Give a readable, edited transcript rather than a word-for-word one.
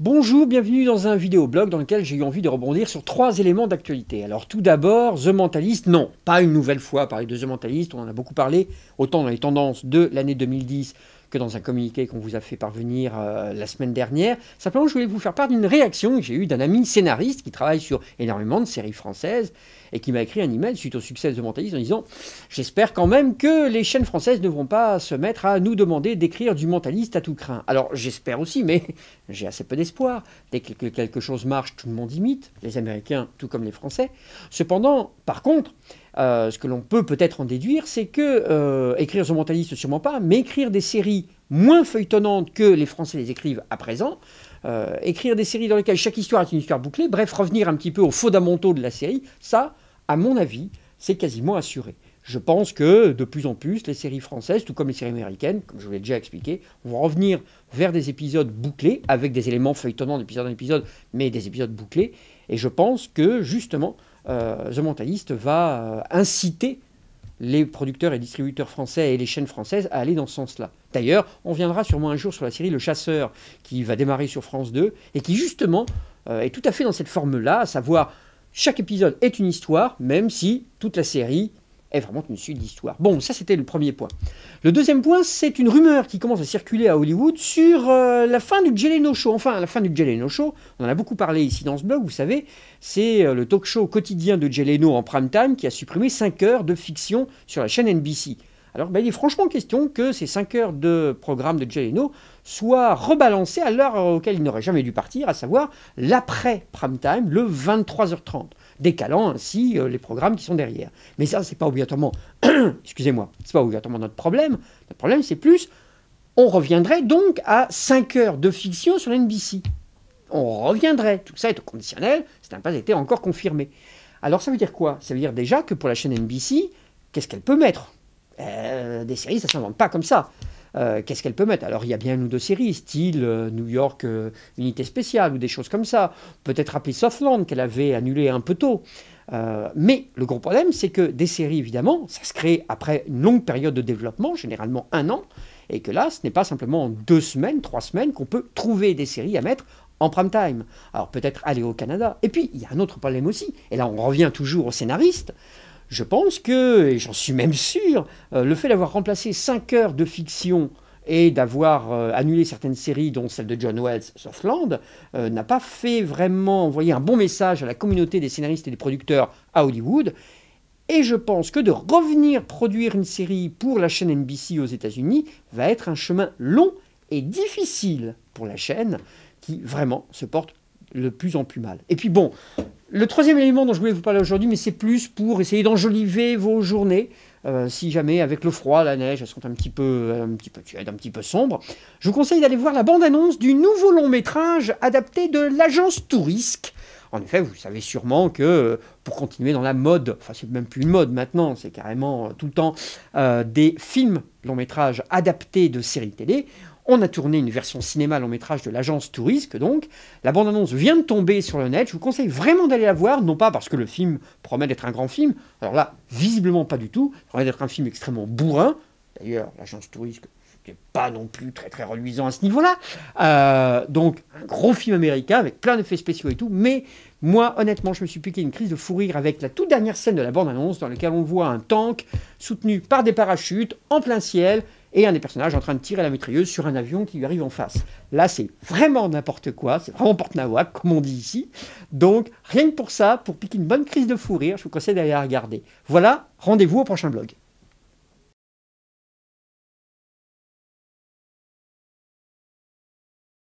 Bonjour, bienvenue dans un vidéoblog dans lequel j'ai eu envie de rebondir sur 3 éléments d'actualité. Alors tout d'abord, The Mentalist, non, pas une nouvelle fois parler de The Mentalist, on en a beaucoup parlé, autant dans les tendances de l'année 2010 que dans un communiqué qu'on vous a fait parvenir la semaine dernière. Simplement, je voulais vous faire part d'une réaction que j'ai eue d'un ami scénariste qui travaille sur énormément de séries françaises et qui m'a écrit un email suite au succès de The Mentalist en disant « J'espère quand même que les chaînes françaises ne vont pas se mettre à nous demander d'écrire du Mentalist à tout crin. » Alors j'espère aussi, mais j'ai assez peu d'espoir. Dès que quelque chose marche, tout le monde imite, les Américains tout comme les Français. Cependant, par contre, ce que l'on peut peut-être en déduire, c'est que écrire The Mentalist, sûrement pas, mais écrire des séries moins feuilletonnantes que les Français les écrivent à présent, écrire des séries dans lesquelles chaque histoire est une histoire bouclée, bref, revenir un petit peu aux fondamentaux de la série, ça, à mon avis, c'est quasiment assuré. Je pense que de plus en plus, les séries françaises, tout comme les séries américaines, comme je vous l'ai déjà expliqué, vont revenir vers des épisodes bouclés, avec des éléments feuilletonnants d'épisode en épisode, mais des épisodes bouclés. Et je pense que, justement, The Mentalist va inciter les producteurs et distributeurs français et les chaînes françaises à aller dans ce sens-là. D'ailleurs, on viendra sûrement un jour sur la série Le Chasseur, qui va démarrer sur France 2, et qui, justement, est tout à fait dans cette forme-là, à savoir, chaque épisode est une histoire, même si toute la série est vraiment une suite d'histoires. Bon, ça c'était le premier point. Le deuxième point, c'est une rumeur qui commence à circuler à Hollywood sur la fin du Jay Leno Show. Enfin, la fin du Jay Leno Show, on en a beaucoup parlé ici dans ce blog, vous savez, c'est le talk show quotidien de Jay Leno en prime time qui a supprimé 5 heures de fiction sur la chaîne NBC. Alors, il est franchement question que ces 5 heures de programme de Jay Leno soient rebalancées à l'heure auquel il n'aurait jamais dû partir, à savoir l'après prime time, le 23h30. Décalant ainsi les programmes qui sont derrière. Mais ça, c'est pas obligatoirement, excusez-moi, c'est pas obligatoirement notre problème. Notre problème, c'est plus, on reviendrait donc à 5 heures de fiction sur NBC. On reviendrait. Tout ça est au conditionnel, ça n'a pas été encore confirmé. Alors ça veut dire quoi? Ça veut dire déjà que pour la chaîne NBC, qu'est-ce qu'elle peut mettre? Des séries, ça ne s'invente pas comme ça. Qu'est-ce qu'elle peut mettre? Alors il y a bien une ou deux séries, style New York Unité Spéciale ou des choses comme ça. Peut-être rappeler Southland qu'elle avait annulé un peu tôt. Mais le gros problème, c'est que des séries, évidemment, ça se crée après une longue période de développement, généralement 1 an, et que là, ce n'est pas simplement en 2 semaines, 3 semaines qu'on peut trouver des séries à mettre en prime time. Alors peut-être aller au Canada. Et puis, il y a un autre problème aussi, et là on revient toujours aux scénaristes. Je pense que, et j'en suis même sûr, le fait d'avoir remplacé 5 heures de fiction et d'avoir annulé certaines séries, dont celle de John Wells, Southland, n'a pas fait vraiment envoyer un bon message à la communauté des scénaristes et des producteurs à Hollywood. Et je pense que de revenir produire une série pour la chaîne NBC aux États-Unis va être un chemin long et difficile pour la chaîne qui vraiment se porte de plus en plus mal. Et puis bon, le troisième élément dont je voulais vous parler aujourd'hui, mais c'est plus pour essayer d'enjoliver vos journées, si jamais avec le froid, la neige, elles sont un petit peu tièdes, un petit peu sombres. Je vous conseille d'aller voir la bande-annonce du nouveau long-métrage adapté de l'agence Tourisque. En effet, vous savez sûrement que pour continuer dans la mode, enfin c'est même plus une mode maintenant, c'est carrément tout le temps des films long-métrages adaptés de séries télé. On a tourné une version cinéma long-métrage de l'agence Tourisque, donc. La bande-annonce vient de tomber sur le net. Je vous conseille vraiment d'aller la voir, non pas parce que le film promet d'être un grand film. Alors là, visiblement pas du tout. Il promet d'être un film extrêmement bourrin. D'ailleurs, l'agence Tourisque, c'était pas non plus très très reluisant à ce niveau-là. Donc, un gros film américain avec plein d'effets spéciaux et tout. Mais moi, honnêtement, je me suis piqué une crise de fou rire avec la toute dernière scène de la bande-annonce dans laquelle on voit un tank soutenu par des parachutes en plein ciel et un des personnages en train de tirer la mitrailleuse sur un avion qui lui arrive en face. Là, c'est vraiment n'importe quoi, c'est vraiment porte-nawak, comme on dit ici. Donc, rien que pour ça, pour piquer une bonne crise de fou rire, je vous conseille d'aller la regarder. Voilà, rendez-vous au prochain blog.